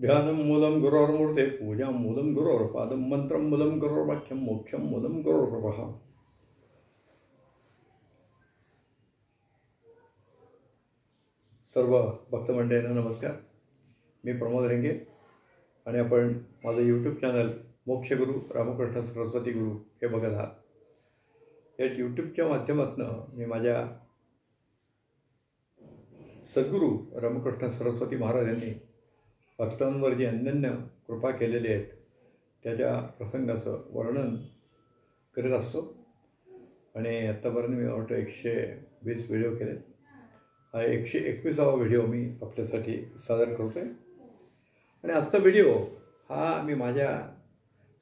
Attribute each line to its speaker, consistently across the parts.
Speaker 1: ध्यानं मूलं गुरोर्मूर्ते पूजा मूलं गुरोर्पादं मंत्रं मूलं गुरोर्वाक्यं मोक्षं मूलं गुरोर्प्रभः. सर्व भक्तमंडळींना नमस्कार. मी प्रमोद रेंगे आणि आपण माझं यूट्यूब चॅनल मोक्षगुरू रामकृष्ण सरस्वती गुरु हे बघत आहात. या यूट्यूबच्या माध्यमातून मी माझ्या सद्गुरू रामकृष्ण सरस्वती महाराज यांनी भक्तांवर जी अनन्य कृपा केलेली आहेत त्याच्या प्रसंगाचं वर्णन करीत असतो. आणि आत्तापर्यंत मी वाटतं 120 व्हिडिओ केले. हा 121वा व्हिडिओ मी आपल्यासाठी सादर करतो आहे. आणि आजचा व्हिडिओ हा मी माझ्या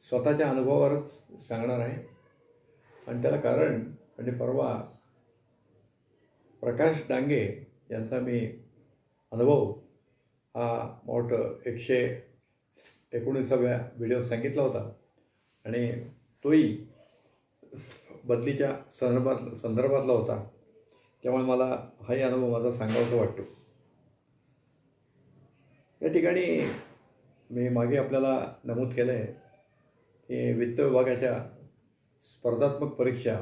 Speaker 1: स्वतःच्या अनुभवावरच सांगणार आहे. आणि त्याला कारण म्हणजे परवा प्रकाश डांगे यांचा मी अनुभव हा मोठं 119व्या व्हिडिओ सांगितला होता. आणि तोही बदलीच्या संदर्भातला होता. त्यामुळे मला हाही अनुभव माझा सांगावासा वाटतो. या ठिकाणी मी मागे आपल्याला नमूद केलं आहे की वित्त विभागाच्या स्पर्धात्मक परीक्षा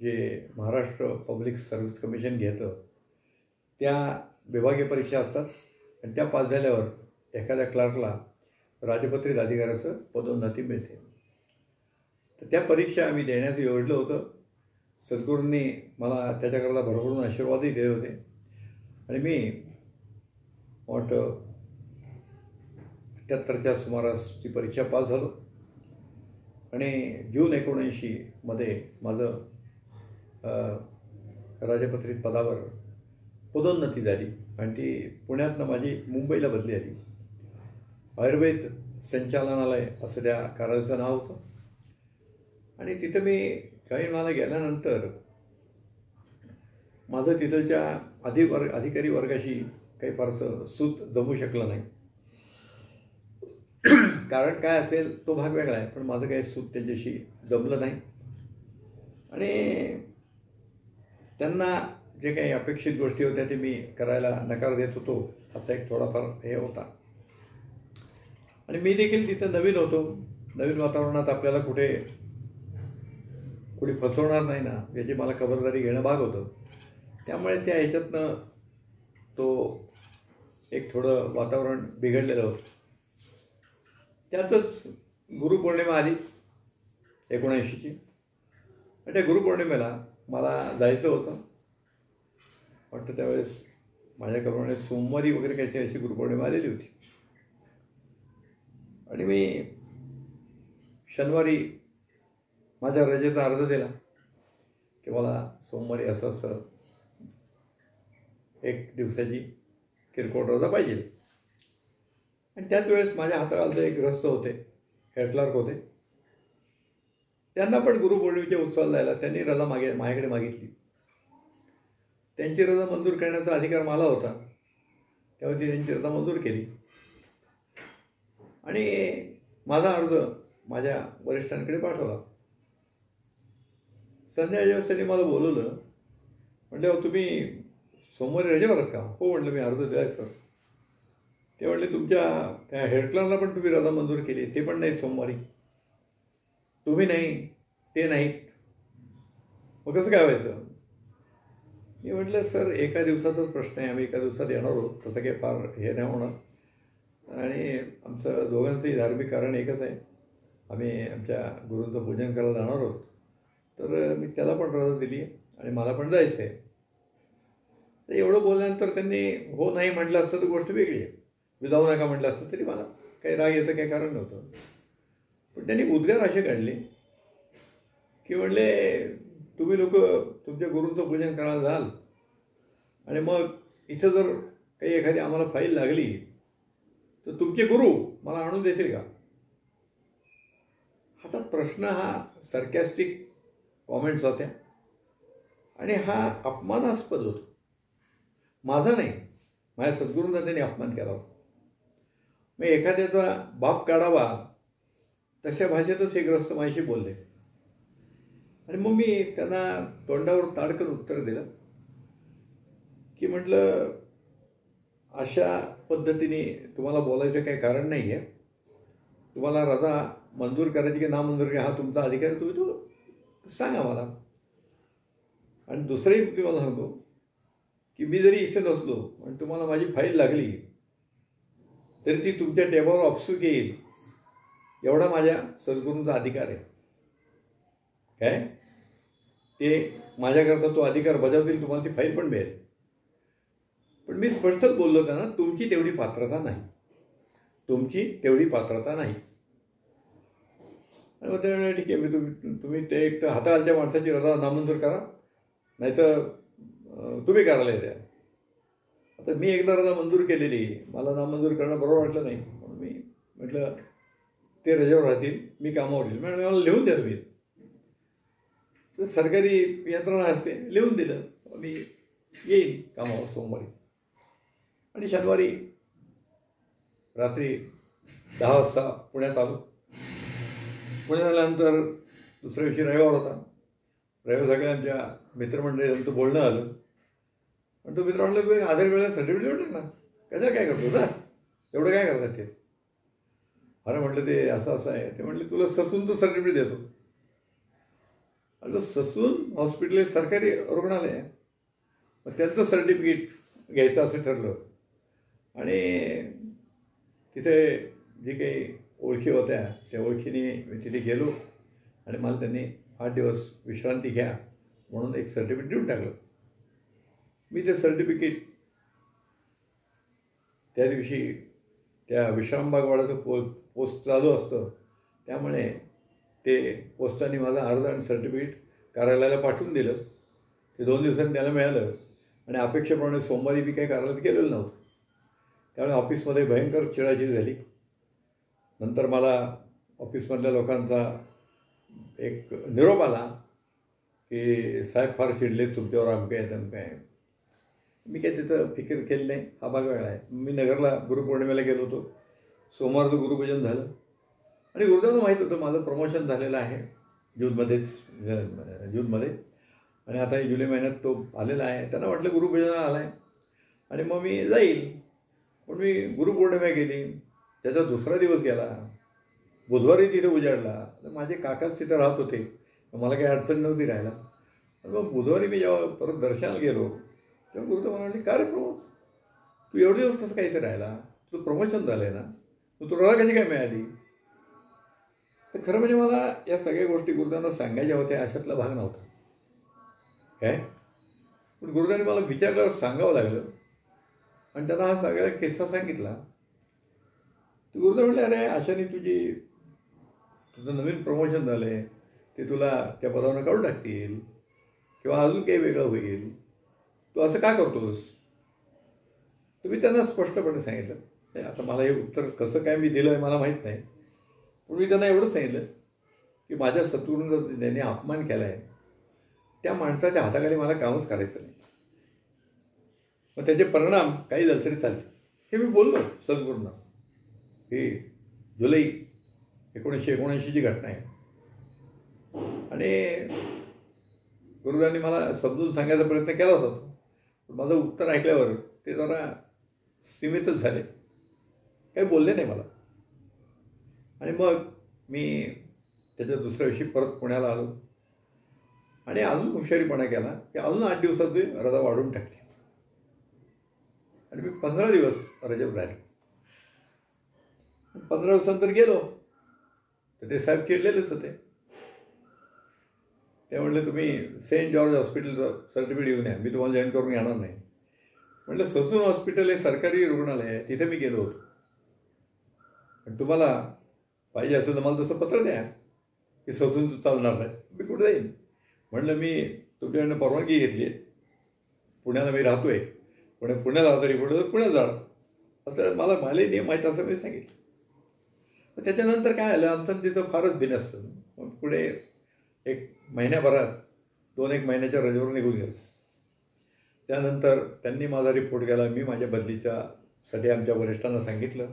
Speaker 1: जे महाराष्ट्र पब्लिक सर्व्हिस कमिशन घेतं त्या विभागीय परीक्षा असतात. आणि त्या पास झाल्यावर एखाद्या क्लार्कला राजपत्रित अधिकाऱ्याचं पदोन्नती मिळते. तर त्या परीक्षा आम्ही देण्याचं योजलं होतं. सद्गुरूंनी मला त्याच्याकरता भरभरून आशीर्वादही दिले होते. आणि मी मोठं 78च्या सुमारास ती परीक्षा पास झालो. आणि जून 1980मध्ये माझं राजपत्रित पदावर पदोन्नती झाली. आणि ती पुण्यातनं माझी मुंबईला बदली आली. आयुर्वेद संचालनालय असं त्या कार्यालयाचं नाव होतं. आणि तिथं मी काही मला गेल्यानंतर माझं तिथलच्या अधिकारी वर्गाशी काही फारसं सूत जमू शकलं नाही. कारण काय असेल तो भाग वेगळा आहे, पण माझं काही सूत त्यांच्याशी जमलं नाही. आणि त्यांना जे काही अपेक्षित गोष्टी होत्या ते मी करायला नकार देत होतो असा एक थोडाफार हे होता. आणि मी देखील तिथं नवीन होतो. नवीन वातावरणात आपल्याला कुणी फसवणार नाही ना याची मला खबरदारी घेणं भाग होतं. त्यामुळे त्या ह्याच्यातनं तो एक थोडं वातावरण बिघडलेलं होतं. त्यातच गुरुपौर्णिमा आली 1980ची. आणि त्या गुरुपौर्णिमेला मला जायचं होतं. वाटतं त्यावेळेस माझ्याकडून सोमवारी वगैरे काहीतरी अशी गुरुपौर्णिमा आलेली होती. आणि मी शनिवारी माझ्या रजेचा अर्ज दिला की मला सोमवारी असं एक दिवसाची किरकोळ रजा पाहिजे. आणि त्याच वेळेस माझ्या हाताखालचे एक ग्रस्त होते, हेड क्लार्क होते. त्यांना पण गुरुपौर्णिमेच्या उत्सवाला जायला त्यांनी रजा माझ्याकडे मागितली. त्यांची रजा मंजूर करण्याचा अधिकार मला होता. तेव्हा ती त्यांची रजा मंजूर केली. आणि माझा अर्ज माझ्या वरिष्ठांकडे पाठवला. संध्याच्या वेळेस त्यांनी मला बोलवलं. म्हटलं तुम्ही सोमवारी रजेवर आहात का? हो म्हटलं मी अर्ज दिला सर. ते म्हटले तुमच्या त्या हेड क्लार्कला पण तुम्ही रजा मंजूर केली, ते पण नाही सोमवारी. तुम्ही नाही, ते नाहीत, मग कसं काय व्हायचं? मी म्हटलं सर एका दिवसाचाच प्रश्न आहे, आम्ही एका दिवसात येणार आहोत, तसं काही फार हे नाही होणार. आणि आमचं दोघांचंही धार्मिक कारण एकच आहे, आम्ही आमच्या गुरूंचं पूजन करायला जाणार आहोत. तर मी त्याला पण रजा दिली आणि मला पण जायचं आहे. तर एवढं बोलल्यानंतर त्यांनी हो नाही म्हटलं असतं तर गोष्ट वेगळी आहे. मी जाऊ नका म्हटलं असतं तरी मला काही राग येतं काही कारण नव्हतं. पण त्यांनी उद्गार असे काढले की म्हणले तुम्ही लोक तुमच्या गुरूंचं पूजन करायला जाल आणि मग इथं जर काही एखादी आम्हाला फाईल लागली तर तुमचे गुरु मला आणून देतील का? आता प्रश्न हा सरकॅस्टिक कॉमेंट्स होत्या आणि हा अपमानास्पद होता. माझा नाही, माझ्या सद्गुरूंचा त्यांनी अपमान केला होता. मग एखाद्याचा बाप काढावा तशा भाषेतच हे ग्रस्त माझ्याशी बोलले. आणि मग मी त्यांना तोंडावर ताडकन उत्तर दिलं की म्हटलं अशा पद्धतीने तुम्हाला बोलायचं काही कारण नाही आहे. तुम्हाला रजा मंजूर करायची की नामंजूर करायची हा तुमचा अधिकार आहे, तुम्ही तो सांगा मला. आणि दुसरंही तुम्हाला सांगतो की मी जरी इथे नसलो आणि तुम्हाला माझी फाईल लागली तरी ती तुमच्या टेबलवर ऑफसूक येईल एवढा माझ्या सद्गुरूंचा अधिकार आहे. काय ते माझ्याकरता तो अधिकार बजावतील, तुम्हाला ती फाईल पण मिळेल. पण मी स्पष्टच बोललो त्यांना, तुमची तेवढी पात्रता नाही, तुमची तेवढी पात्रता नाही. आणि मग ते ठीक आहे, मी तुम्ही ते एक तर हाताखालच्या माणसाची रजा नामंजूर करा, नाहीतर तुम्ही करायला द्या. आता मी एकदा रजा मंजूर केलेली, मला नामंजूर करणं बरोबर वाटलं नाही, म्हणून मी म्हटलं ते रजेवर राहतील, मी कामावर येईल. म्हणजे मला लिहून द्या तुम्ही. सरकारी यंत्रणा असते, लिहून दिलं, मी येईन कामावर सोमवारी. आणि शनिवारी रात्री 10 वाजता पुण्यात आलो. पुण्यात आल्यानंतर दुसऱ्या दिवशी रविवार होता. रविवार सगळ्या आमच्या मित्रमंडळींचं बोलणं आलं. आणि तो मित्र म्हणलं, तुम्ही आधार वेळेला सर्टिफिकेट भेटेल ना, कशा काय करतो ना, एवढं काय करतात ते. अरे म्हटलं ते असं असं आहे. ते म्हटले तुला ससूनचं सर्टिफिकेट देतो. म्हटलं ससून हॉस्पिटल सरकारी रुग्णालय आहे, मग त्यांचं सर्टिफिकेट घ्यायचं असं ठरलं. आणि तिथे जी काही ओळखी होत्या त्या ओळखीने मी तिथे गेलो आणि मला त्यांनी 8 दिवस विश्रांती घ्या म्हणून एक सर्टिफिकेट देऊन टाकलं. मी ते सर्टिफिकेट त्या दिवशी त्या विश्रामबागवाड्याचं पोस्ट चालू असतं, त्यामुळे ते पोस्टाने माझा अर्ज आणि सर्टिफिकेट कार्यालयाला पाठवून दिलं. ते 2 दिवसांनी त्याला मिळालं. आणि अपेक्षेप्रमाणे सोमवारी मी काही कार्यालयात गेलेलं नव्हतं, त्यामुळे ऑफिसमध्ये भयंकर चिडाचिडी झाली. नंतर मला ऑफिसमधल्या लोकांचा एक निरोप आला की साहेब फार चिडले तुमच्यावर, अमके आहे तमके आहे. मी काय तिथं फिकीर केली नाही, हा भाग वेगळा आहे. मी नगरला गुरुपौर्णिमेला गेलो होतो. सोमवारचं गुरुपूजन झालं आणि गुरुदेवांना माहीत होतं माझं प्रमोशन झालेलं आहे जूनमध्ये. आणि आता जुलै महिन्यात तो आलेला आहे. त्यांना वाटलं गुरुपूजनाला आला आहे आणि मग मी जाईल. पण मी गुरुपौर्णिमा गेली, त्याचा दुसरा दिवस गेला, बुधवारी तिथे उजाडला. माझे काकाच तिथे राहत होते, मला काही अडचण नव्हती राहायला. मग बुधवारी मी जेव्हा परत दर्शनाला गेलो तेव्हा गुरुदेव म्हणाले, का रे प्रमोद तू एवढे दिवस कसं काही इथे राहिला, तुझं प्रमोशन झालं आहे ना, मग तुला कशी काय मिळाली. तर खरं म्हणजे मला या सगळ्या गोष्टी गुरुदेवांना सांगायच्या होत्या, अशातला भाग नव्हता काय. पण गुरुदेवांनी मला विचारल्यावर सांगावं लागलं आणि त्यांना हा सगळा किस्सा सांगितला. तर गुरुदेव म्हटले, अरे अशाने तुझं नवीन प्रमोशन झालं आहे, ते तुला त्या पदावरून काढून टाकतील किंवा अजून काही वेगळं होईल, तू असं का करतोस. तर मी त्यांना स्पष्टपणे सांगितलं. आता मला हे उत्तर कसं काय मी दिलं आहे मला माहीत नाही, पण मी त्यांना एवढंच सांगितलं की माझ्या सद्गुरूंचा ज्याने अपमान केला आहे त्या माणसाच्या हाताखाली मला कामच करायचं नाही, मग त्याचे परिणाम काही झाले तरी चालते. हे मी बोललो सद्गुरूंना. ही जुलै 1979ची घटना आहे. आणि गुरुदांनी मला समजून सांगायचा प्रयत्न केलाच होता, पण माझं उत्तर ऐकल्यावर ते जरा सीमितच झाले, काही बोलले नाही मला. आणि मग मी त्याच्या दुसऱ्या दिवशी परत पुण्याला आलो आणि अजून हुशारीपणा केला की अजून 8 दिवसाची रजा वाढवून टाकली आणि मी 15 दिवस रजेवर राहिले. 15 दिवसानंतर गेलो तर ते साहेब चिडलेलेच होते. ते म्हणले, तुम्ही सेंट जॉर्ज हॉस्पिटलचं सर्टिफिकेट येऊन या, मी तुम्हाला जॉईन करून येणार नाही. म्हटलं ससून हॉस्पिटल हे सरकारी रुग्णालय आहे, तिथे मी गेलो होतो आणि तुम्हाला पाहिजे असेल तर मला तसं पत्र द्या की ससूनचं चालणार नाही, मी कुठे जाईन. म्हटलं मी तुमच्याकडनं परवानगी घेतली आहे, पुण्याला मी राहतो आहे, पण पुण्याला आजारी पडलो तर पुण्यात जाणार असं मला नियम माहीत असं मी सांगितलं. त्याच्यानंतर काय आलं, आमचं तिथं फारच बिनसतं. मग पुढे 1 महिन्याभरात 2-1 महिन्याच्या रजेवर निघून गेलो. त्यानंतर त्यांनी माझा रिपोर्ट केला, मी माझ्या बदलीच्यासाठी आमच्या वरिष्ठांना सांगितलं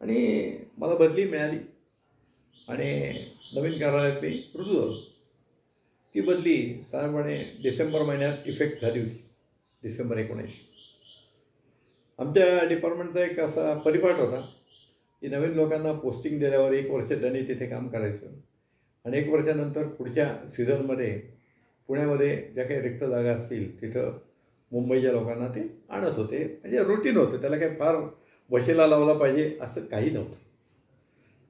Speaker 1: आणि मला बदली मिळाली आणि नवीन कार्यालयात मी रुजू झालो. ती बदली साधारणपणे डिसेंबर महिन्यात इफेक्ट झाली होती, डिसेंबर 19. आमच्या डिपार्टमेंटचा एक असा परिपाठ होता की नवीन लोकांना पोस्टिंग दिल्यावर 1 वर्ष त्यांनी तिथे काम करायचं आणि 1 वर्षानंतर पुढच्या सीझनमध्ये पुण्यामध्ये ज्या काही रिक्त जागा असतील तिथं मुंबईच्या लोकांना ते आणत होते. म्हणजे रुटीन होतं, त्याला काही फार वशिला लावला पाहिजे असं काही नव्हतं.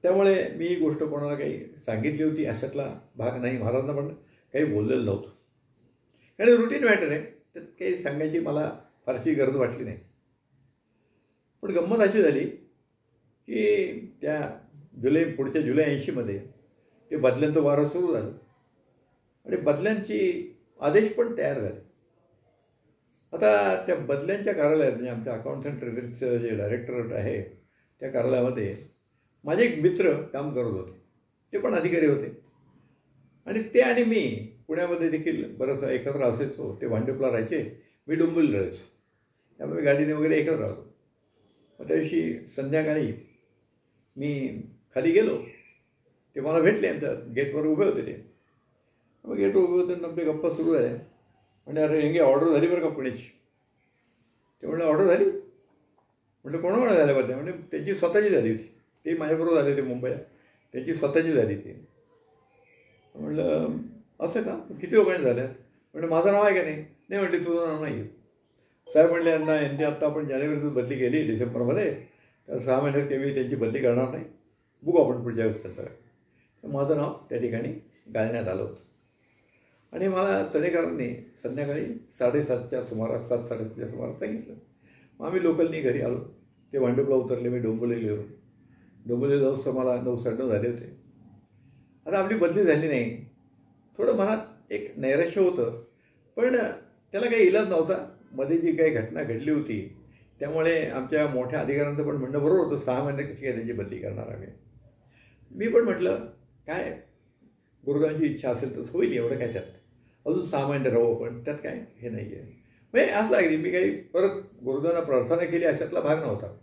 Speaker 1: त्यामुळे मी ही गोष्ट कोणाला काही सांगितली होती अशातला भाग नाही. महाराजांना पण काही बोललेलं नव्हतं, कारण रुटीन मॅटर आहे, त्यात काही सांगायची मला फारशी गरज वाटली नाही. पण गंमत अशी झाली की त्या पुढच्या जुलै 80मध्ये ते बदल्यांचं वारं सुरू झालं आणि बदल्यांची आदेश पण तयार झाले. आता त्या बदल्यांच्या कार्यालयात म्हणजे आमच्या अकाउंट्स अँड ट्रेझरीचं जे डायरेक्टर आहे त्या कार्यालयामध्ये माझे एक मित्र काम करत होते, ते पण अधिकारी होते आणि ते आणि मी पुण्यामध्ये देखील बरंचसं एकत्र असायचो. ते भांडुपला राहायचे, मी डोंबिवलीला राहायचो, त्यामुळे गाडीने वगैरे एकत्र राहतो. मग त्या दिवशी संध्याकाळी मी खाली गेलो, ते मला भेटले, आमच्या गेटवर उभे होते. ते मग गेटवर उभे होते, आपली गप्पा सुरू झाल्या. म्हणजे अरे हेंगे ऑर्डर झाली बरं का पुण्याची. ते म्हणलं ऑर्डर झाली? म्हटलं कोणाकडे झाल्या बरं? म्हणजे त्यांची स्वतःची झाली होती, ते माझ्याबरोबर झाले होते मुंबईला, त्यांची स्वतःची झाली ती. म्हटलं असं का, किती लोकांनी झाल्या? म्हणजे माझं नाव आहे का नाही? नाही म्हटले तुझं नाव नाही. साहेब म्हणले यांनी आत्ता आपण जानेवारीतच बदली केली डिसेंबरमध्ये, तर 6 महिन्यात केवी त्यांची बदली करणार नाही, बघू आपण पुढच्या वेळेस त्यांचं. तर माझं नाव त्या ठिकाणी घालण्यात आलं होतं आणि मला चणेकरांनी संध्याकाळी 7:30च्या सुमारास 7-7:30च्या सुमारास सांगितलं. मग आम्ही लोकलनी घरी आलो. ते भांडुपला उतरले, मी डोंबिवलीला गेलो. डोंबिवलीला जाऊन मला 9-9:30 झाले होते. आता आपली बदली झाली नाही, थोडं मनात एक नैराश्य होतं, पण त्याला काही इलाज नव्हता. मध्ये जी काही घटना घडली होती त्यामुळे आमच्या मोठ्या अधिकाऱ्यांचं पण म्हणणं बरोबर होतं, 6 महिने कशी काय त्यांची बदली करणार आम्ही. मी पण म्हटलं काय गुरुदांची इच्छा असेल तर होईल, एवढं काय त्यात, अजून 6 महिने राहू आपण, त्यात काय हे नाही आहे. म्हणजे असं आहे, मी काही परत गुरुदांना प्रार्थना केली अशातला भाग नव्हता.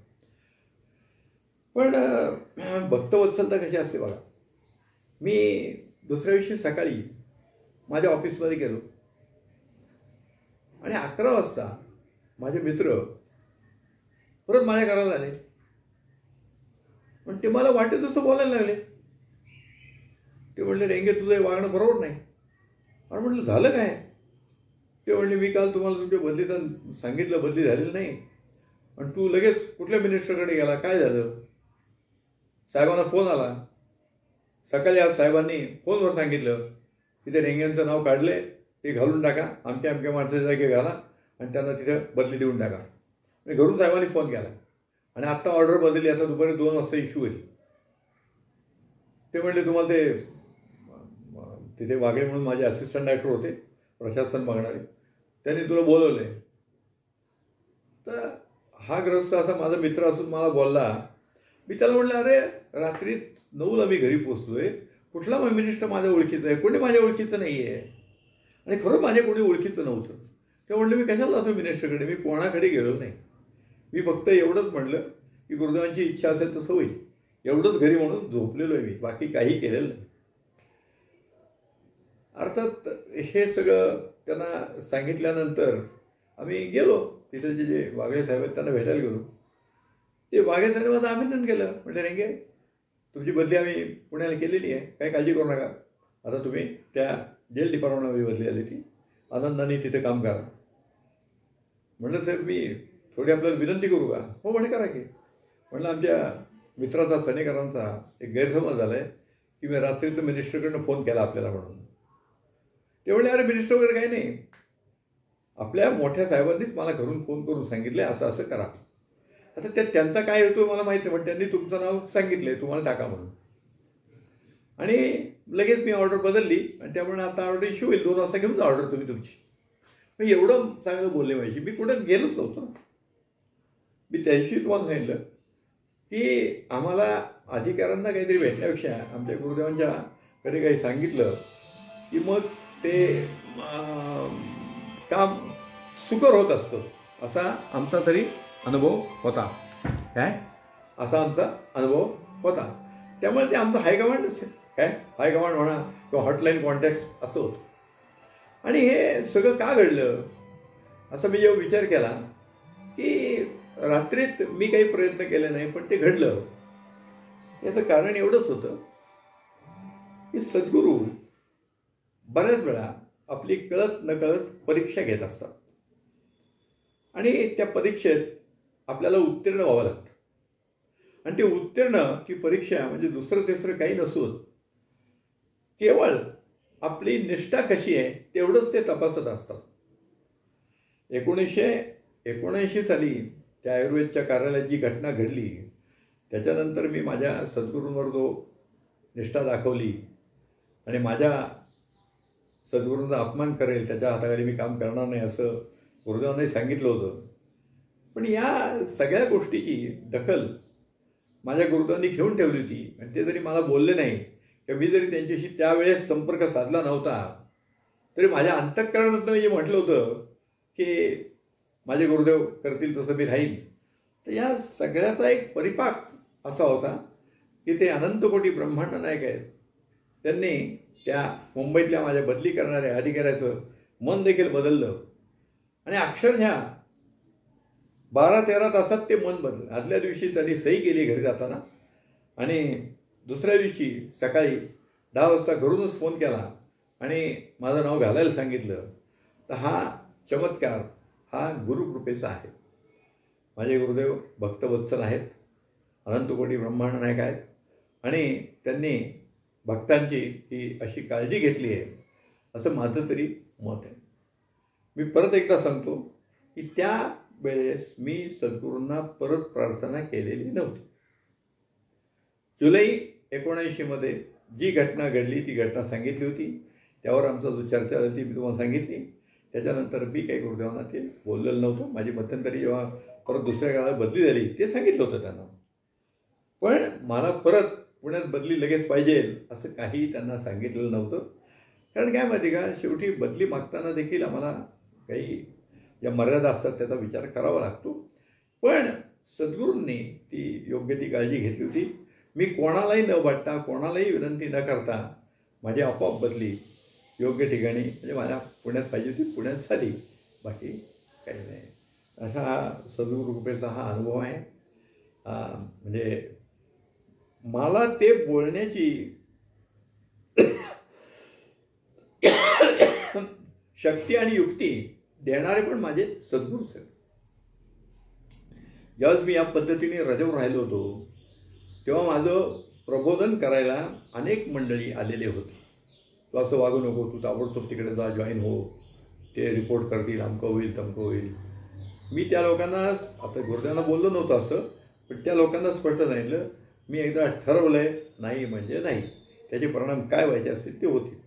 Speaker 1: पण भक्तवत्सलता कशी असते बघा. मी दुसऱ्या दिवशी सकाळी माझ्या ऑफिसमध्ये गेलो आणि 11 वाजता माझे मित्र परत माझ्या घराला आले. पण ते मला वाटेल तसं बोलायला लागले. ते म्हणले रेंगे तुझं हे वागणं बरोबर नाही. आणि म्हटलं झालं काय? ते म्हणले मी काल तुम्हाला तुमच्या बदलीचं सांगितलं, बदली झालेली नाही, आणि तू लगेच कुठल्या मिनिस्टरकडे गेला, काय झालं? साहेबांना फोन आला सकाळी. आज साहेबांनी फोनवर सांगितलं की ते रेंग्यांचं नाव काढले, ते घालून टाका, अमक्या माणसाच्या जागी घाला आणि त्यांना तिथं बदली देऊन टाका. आणि घरून साहेबांनी फोन केला आणि आत्ता ऑर्डर बदलली, आता दुपारी 2 वाजता इश्यू होईल. ते म्हणले तुम्हाला ते तिथे वाघे म्हणून माझे असिस्टंट डायरेक्टर होते प्रशासन बघणारे, त्यांनी तुला बोलवलं आहे. तर हा ग्रस्त असा माझा मित्र असून मला बोलला. मी त्याला म्हटलं अरे रात्री 9ला मी घरी पोचलो आहे, कुठला मिनिस्टर माझ्या ओळखीचं आहे? कोणी माझ्या ओळखीचं नाही आहे. आणि खरं माझ्या कोणी ओळखीचं नव्हतं. ते म्हणलं मी कशाला जातो मिनिस्टरकडे, मी कोणाकडे गेलो नाही. मी फक्त एवढंच म्हटलं की गुरुदेवांची इच्छा असेल तसं होईल, एवढंच घरी म्हणून झोपलेलो आहे मी, बाकी काही केलेलं नाही. अर्थात हे सगळं त्यांना सांगितल्यानंतर आम्ही गेलो तिथे जे वाघे साहेब आहेत त्यांना भेटायला गेलो. ते वाघे साहेब माझं अभिनंदन केलं. म्हणजे रेंगे तुमची बदली आम्ही पुण्याला केलेली आहे, काही काळजी करू नका, आता तुम्ही त्या जेल डिपार्टमेंटमध्ये बदली आली ती, आनंदाने तिथे काम करा. म्हटलं साहेब मी थोडी आपल्याला विनंती करू का? हो म्हणे करा की. म्हटलं आमच्या मित्राचा चणेकरांचा एक गैरसमज झाला आहे की मी रात्रीचं मिनिस्टरकडनं फोन केला आपल्याला म्हणून. ते म्हणले अरे मिनिस्टर वगैरे काही नाही, आपल्या मोठ्या साहेबांनीच मला घरून फोन करून सांगितले असं असं करा. आता त्यात त्यांचा काय येतो मला माहिती नाही, पण त्यांनी तुमचं नाव सांगितलं आहे तुम्हाला टाका म्हणून. आणि लगेच मी ऑर्डर बदलली आणि त्यामुळे आता ऑर्डर इश्यू होईल, 2 वाजता घेऊन जा ऑर्डर तुम्ही तुमची. मी एवढं चांगलं बोलले पाहिजे, मी कुठं गेलोच नव्हतो. मी त्याशी तुम्हाला सांगितलं की आम्हाला अधिकाऱ्यांना काहीतरी भेटण्यापेक्षा आमच्या गुरुदेवांच्याकडे काही सांगितलं की मग ते काम सुकर होत असतं, असा आमचा तरी अनुभव होता. काय असा आमचा अनुभव होता. त्यामुळे ते आमचं हायकमांडच आहे, काय हायकमांड म्हणा किंवा हॉटलाईन कॉन्टॅक्ट असं होतं. आणि हे सगळं का घडलं असं मी जेव्हा विचार केला की रात्रीत मी काही प्रयत्न केले नाही, पण ते घडलं. याचं कारण एवढंच होतं की सद्गुरू बऱ्याच वेळा आपली कळत नकळत परीक्षा घेत असतात आणि त्या परीक्षेत आपल्याला उत्तीर्ण व्हावं लागतं. आणि ते उत्तीर्ण ती परीक्षा म्हणजे दुसरं तिसरं काही नसून केवळ आपली निष्ठा कशी आहे तेवढंच ते तपासत असतात. 1979 साली त्या आयुर्वेदच्या कार्यालयात जी घटना घडली त्याच्यानंतर मी माझ्या सद्गुरूंवर जो निष्ठा दाखवली आणि माझ्या सद्गुरूंचा अपमान करेल त्याच्या हाताखाली मी काम करणार नाही असं गुरुदेवांनी सांगितलं होतं. पण या सगळ्या गोष्टीची दखल माझ्या गुरुदेवांनी घेऊन ठेवली होती आणि ते जरी मला बोलले नाही किंवा मी जरी त्यांच्याशी त्यावेळेस संपर्क साधला नव्हता तरी माझ्या अंतःकरणातून मी जे म्हटलं होतं की माझे गुरुदेव करतील तसं मी राहील. तर या सगळ्याचा एक परिपाक असा होता की ते अनंतकोटी ब्रह्मांड नायक आहेत. त्यांनी त्या मुंबईतल्या माझ्या बदली करणाऱ्या अधिकाऱ्याचं मन देखील बदललं आणि अक्षरशः 12-13 तासात ते मन बदललं. आदल्या दिवशी त्यांनी सही केली घरी जाताना आणि दुसऱ्या दिवशी सकाळी 10 वाजता घरूनच फोन केला आणि माझं नाव घालायला सांगितलं. तर हा चमत्कार हा गुरुकृपेचा आहे. माझे गुरुदेव भक्तवत्सल आहेत, अनंतकोटी ब्रह्मांड नायक आहेत आणि त्यांनी भक्तांची ही अशी काळजी घेतली आहे असं माझं तरी मत आहे. मी परत एकदा सांगतो की त्या वेळेस मी सद्गुरूंना परत प्रार्थना केलेली नव्हती. जुलै 1979 जी घटना घडली ती घटना सांगितली होती. त्यावर आमचा जो चर्चा झाली ती मी तुम्हाला सांगितली. त्याच्यानंतर मी काही गुरुदेवांना ते बोललेलं नव्हतं. माझी मध्यंतरी जेव्हा परत दुसऱ्या काळात बदली झाली ते सांगितलं होतं त्यांना. पण मला परत पुण्यात बदली लगेच पाहिजे असं काही त्यांना सांगितलेलं नव्हतं. कारण काय माहिती का, शेवटी बदली मागताना देखील आम्हाला काही ज्या मर्यादा असतात त्याचा विचार करावा लागतो. पण सद्गुरूंनी ती योग्य ती काळजी घेतली होती. मी कोणालाही न वाटता कोणालाही विनंती न करता माझी आपोआप बदली योग्य ठिकाणी म्हणजे माझ्या पुण्यात पाहिजे होती पुण्यात झाली, बाकी काही नाही. असा हा सद्गुरुकृपेचा हा अनुभव आहे. म्हणजे मला ते बोलण्याची शक्ती आणि युक्ती देणारे पण माझे सद्गुरूच आहेत. ज्यावेळेस मी या पद्धतीने रजेवर राहिलो होतो तेव्हा माझं प्रबोधन करायला अनेक मंडळी आलेले होते. तू असं वागू नको, तू ताबडतोब तिकडे जा, जॉईन हो, ते रिपोर्ट करतील, अमकं होईल तमकं होईल. मी त्या लोकांना आता गुरुदेवांना बोललो नव्हतं असं, पण त्या लोकांना स्पष्ट सांगितलं मी एकदा ठरवलं आहे, नाही म्हणजे नाही, त्याचे परिणाम काय व्हायचे असतील ते होतील,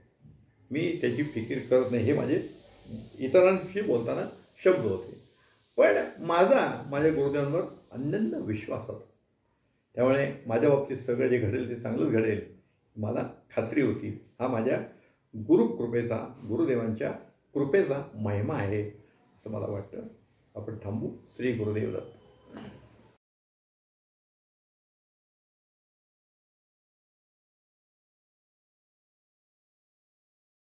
Speaker 1: मी त्याची फिकीर करत नाही. हे माझे इतरांशी बोलताना शब्द होते. पण माझ्या गुरुदेवांवर अनन्य विश्वास होता. त्यामुळे माझ्या बाबतीत सगळं जे घडेल ते चांगलंच घडेल मला खात्री होती. हा माझ्या गुरुकृपेचा, गुरुदेवांच्या कृपेचा महिमा आहे असं मला वाटतं. आपण थांबू. श्री गुरुदेव दत्त.